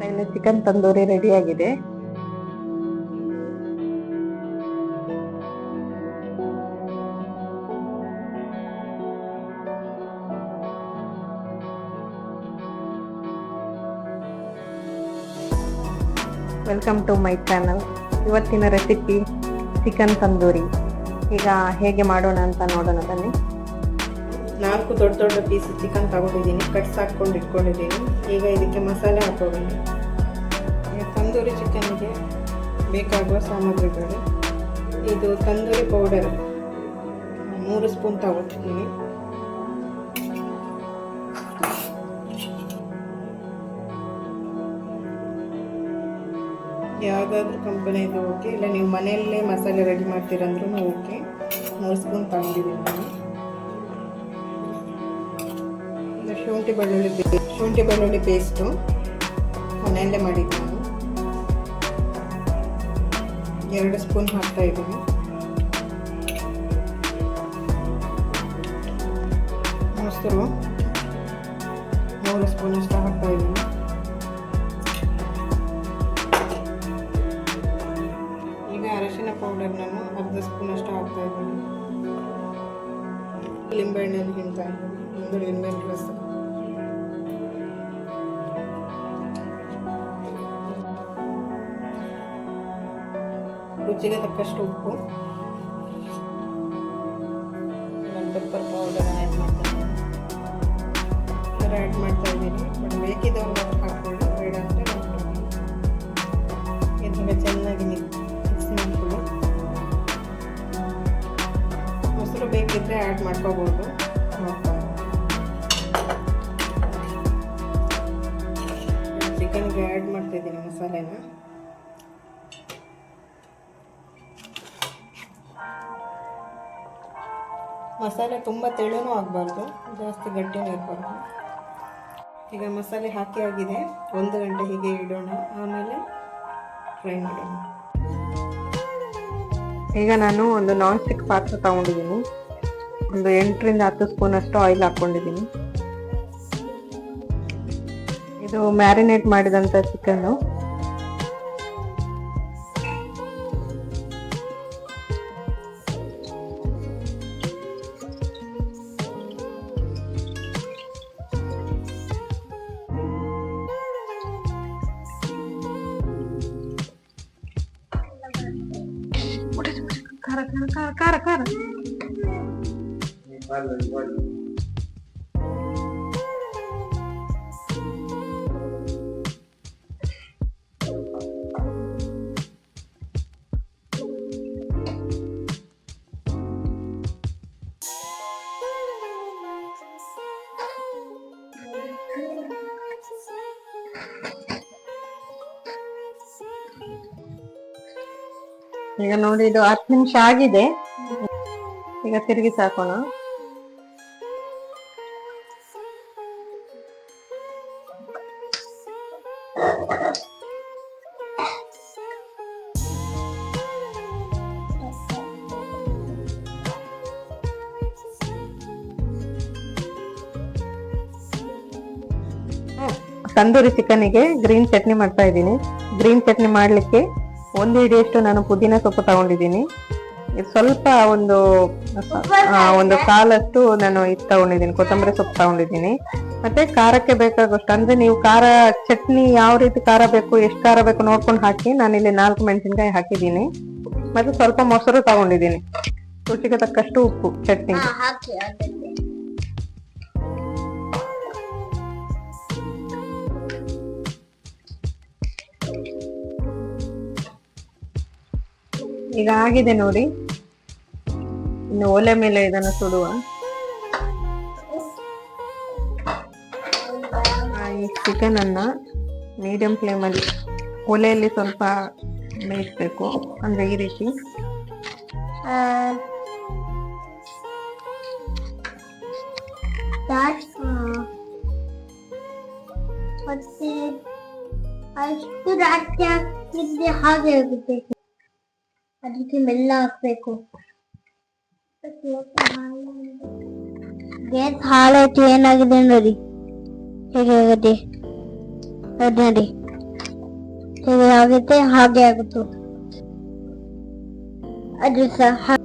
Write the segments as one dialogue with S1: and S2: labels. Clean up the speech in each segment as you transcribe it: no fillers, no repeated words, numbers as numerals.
S1: ಇಲ್ಲಿ chicken tandoori ready ಆಗಿದೆ. Welcome to my channel. ಇವತ್ತಿನ ರೆಸಿಪಿ ಚಿಕನ್ ತಂದೂರಿ. ಈಗ ಹೇಗೆ ಮಾಡೋಣ ಅಂತ ನೋಡೋಣ ಬನ್ನಿ.
S2: 4 ದೊಡ್ಡ ದೊಡ್ಡ ಪೀಸ್ ಚಿಕನ್ ತಗೊಂಡಿದ್ದೀನಿ, ಕಟ್ಸ್ ಹಾಕ್ಕೊಂಡು ಇಟ್ಕೊಂಡಿದ್ದೀನಿ. ಈಗ ಇದಕ್ಕೆ ಮಸಾಲೆ ಹಾಕೋತೀನಿ. ತಂದೂರಿ ಚಿಕನ್ಗೆ ಬೇಕಾಗುವ ಸಾಮಗ್ರಿಗಳು: ಇದು ತಂದೂರಿ ಪೌಡರ್ 3 ಸ್ಪೂನ್ ತಗೊಳ್ತಿದ್ದೀನಿ. ಯಾವುದಾದ್ರೂ ಕಂಪನಿದು ಓಕೆ, ಇಲ್ಲ ನೀವು ಮನೆಯಲ್ಲೇ ಮಸಾಲೆ ರೆಡಿ ಮಾಡ್ತೀರಂದ್ರೂ ಓಕೆ. 3 ಸ್ಪೂನ್ ತಗೊಂಡಿದ್ದೀನಿ ನಾನು. ಶುಂಠಿ ಬೆಳ್ಳುಳ್ಳಿ ಪೇಸ್ಟು ಮನೆಯಲ್ಲೇ ಮಾಡಿದ್ದು ನಾನು 2 ಸ್ಪೂನ್ ಹಾಕ್ತಾ ಇದ್ದೀನಿ. ಮೊಸರು 3 ಸ್ಪೂನ್ ಅಷ್ಟು ಹಾಕ್ತಾ ಇದ್ದೀನಿ. ಈಗ ಅರಶಿನ ಪೌಡರ್ ನಾನು 1/2 ಸ್ಪೂನ್ ಅಷ್ಟು ಹಾಕ್ತಾ ಇದ್ದೀನಿ. ಲಿಂಬೆಹಣ್ಣನ್ನು ಹಿಂಡ್ತಾ ಇದ್ದೀನಿ, 1 ಲಿಂಬೆಹಣ್ಣು ರಸ. ರುಚಿಗೆ ತಕ್ಕಷ್ಟು ಉಪ್ಪು, ಪೆಪ್ಪರ್ ಪೌಡರ್ ಆ್ಯಡ್ ಮಾಡ್ತಾ ಇದ್ದೀನಿ. ಬಟ್ ಬೇಕಿದ್ದವ್ರು ಮಾತ್ರ ಹಾಕ್ಕೊಳ್ಳಿ, ಬೇಡ ಅಂದರೆ ಹಾಕ್ಕೊಳ್ಳಿ. ಇದನ್ನು ಚೆನ್ನಾಗಿ ಮಿಕ್ಸ್ ಮಾಡ್ಕೊಳ್ಳಿ. ಮೊಸರು ಬೇಕಿದ್ದರೆ ಆ್ಯಡ್ ಮಾಡ್ಕೋಬೋದು. ಚಿಕನ್ಗೆ ಆ್ಯಡ್ ಮಾಡ್ತಾ ಇದ್ದೀನಿ ಮಸಾಲೆನ. ಮಸಾಲೆ ತುಂಬ ತೆಳುನೂ ಆಗಬಾರ್ದು, ಜಾಸ್ತಿ ಗಟ್ಟಿನೂ ಇರಬಾರ್ದು. ಈಗ ಮಸಾಲೆ ಹಾಕಿ ಆಗಿದೆ, 1 ಗಂಟೆ ಹೀಗೆ ಇಡೋಣ, ಆಮೇಲೆ ಫ್ರೈ ಮಾಡೋಣ.
S1: ಈಗ ನಾನು ಒಂದು ನಾನ್ ಸ್ಟಿಕ್ ಪಾತ್ರೆ ತಗೊಂಡಿದ್ದೀನಿ. ಒಂದು 8 ರಿಂದ 10 ಸ್ಪೂನ್ ಅಷ್ಟು ಆಯಿಲ್ ಹಾಕೊಂಡಿದ್ದೀನಿ. ಇದು ಮ್ಯಾರಿನೇಟ್ ಮಾಡಿದಂಥ ಚಿಕನ್ನು. ಖಾರ ಈಗ ನೋಡಿ, ಇದು 10 ನಿಮಿಷ ಆಗಿದೆ. ಈಗ ತಿರುಗಿ ಹಾಕೋಣ. ತಂದೂರಿ ಚಿಕನ್ನಿಗೆ ಗ್ರೀನ್ ಚಟ್ನಿ ಮಾಡ್ತಾ ಇದ್ದೀನಿ. ಗ್ರೀನ್ ಚಟ್ನಿ ಮಾಡ್ಲಿಕ್ಕೆ 1 ಹಿಡಿಯಷ್ಟು ನಾನು ಪುದೀನ ಸೊಪ್ಪು ತಗೊಂಡಿದ್ದೀನಿ. ಇದು ಸ್ವಲ್ಪ ಒಂದು ಕಾಲಷ್ಟು ನಾನು ಇದು ತಗೊಂಡಿದ್ದೀನಿ, ಕೊತ್ತಂಬರಿ ಸೊಪ್ಪು ತಗೊಂಡಿದ್ದೀನಿ. ಮತ್ತೆ ಖಾರಕ್ಕೆ ಬೇಕಾಗುವಷ್ಟು, ಅಂದ್ರೆ ನೀವು ಖಾರ ಚಟ್ನಿ ಯಾವ ರೀತಿ ಖಾರ ಬೇಕು, ಎಷ್ಟು ಖಾರ ಬೇಕು ನೋಡ್ಕೊಂಡು ಹಾಕಿ. ನಾನಿಲ್ಲಿ 4 ಮೆಣಸಿನ್ಕಾಯಿ ಹಾಕಿದ್ದೀನಿ. ಮತ್ತೆ ಸ್ವಲ್ಪ ಮೊಸರು ತಗೊಂಡಿದ್ದೀನಿ. ರುಚಿಗೆ ತಕ್ಕಷ್ಟು ಉಪ್ಪು ಚಟ್ನಿ. ಈಗ ಆಗಿದೆ ನೋಡಿ. ಇನ್ನು ಒಲೆ ಮೇಲೆ ಇದನ್ನು ಸುಡುವ. ಈ ಚಿಕನ್ ಅನ್ನ ಮೀಡಿಯಂ ಫ್ಲೇಮಲ್ಲಿ ಒಲೆಯಲ್ಲಿ ಸ್ವಲ್ಪ ಬೇಯಿಸ್ಬೇಕು. ಅಂದ್ರೆ ಈ ರೀತಿ
S3: ಅಷ್ಟು ರಾತ್ರಿ ಹಾಕಿದ್ರೆ ಹಾಗೆ ಆಗುತ್ತೆ. ಅದಕ್ಕೆ ಮೆಲ್ಲ ಹಾಕ್ಬೇಕು. ಗ್ಯಾಸ್ ಹಾಳಾಯ್ತು. ಏನಾಗಿದೆ ನೋಡಿ, ಹೇಗೆ ಆಗಿದೆ ನೋಡಿ. ಹೇಗೆ ಆಗುತ್ತೆ ಹಾಗೆ ಆಗುತ್ತೆ. ಅದು ಸಹ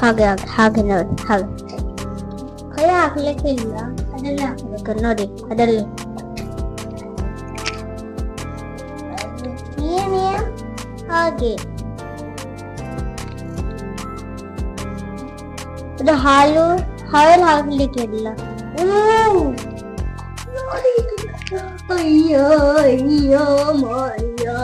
S3: ಹಾಗೆ ನೋಡಿ ಹಾಗೆ ಕೈ ಹಾಕ್ಲಿಕ್ಕೆ ಇಲ್ಲ, ಅದೆಲ್ಲ ಹಾಕ್ಬೇಕು ನೋಡಿ. ಅದರಲ್ಲಿ ಹಾಗೆ ಅದು ಹಾಲು ಹಾಕ್ಲಿಕ್ಕೆ ಇಲ್ಲ. ಅಯ್ಯೋ ಅಯ್ಯೋ ಅಯ್ಯೋ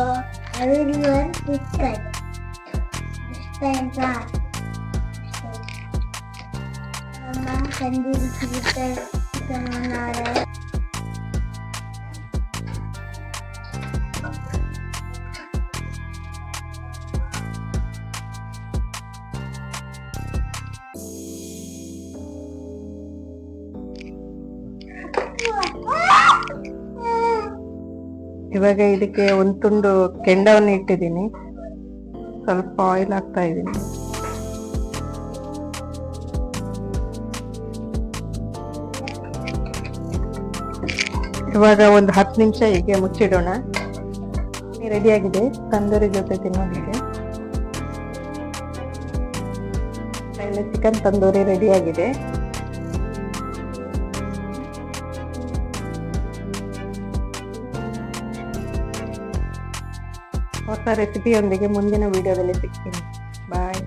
S3: ತಂದೂರಿ ಸಿಗುತ್ತೆ ಚಿಕನ್ ನಾಳೆ.
S1: ಇವಾಗ ಇದಕ್ಕೆ ಒಂದು ತುಂಡು ಕೆಂಡವನ್ನು ಇಟ್ಟಿದ್ದೀನಿ, ಸ್ವಲ್ಪ ಆಯಿಲ್ ಹಾಕ್ತಾ ಇದ್ದೀನಿ. ಇವಾಗ ಒಂದು 10 ನಿಮಿಷ ಹೀಗೆ ಮುಚ್ಚಿಡೋಣ. ರೆಡಿಯಾಗಿದೆ ತಂದೂರಿ ಜೊತೆ ತಿನ್ನೋದಿದೆ. ಚಿಕನ್ ತಂದೂರಿ ರೆಡಿಯಾಗಿದೆ. ಹೊಸ ರೆಸಿಪಿಯೊಂದಿಗೆ ಮುಂದಿನ ವಿಡಿಯೋದಲ್ಲಿ ಸಿಗ್ತೀನಿ. ಬಾಯ್.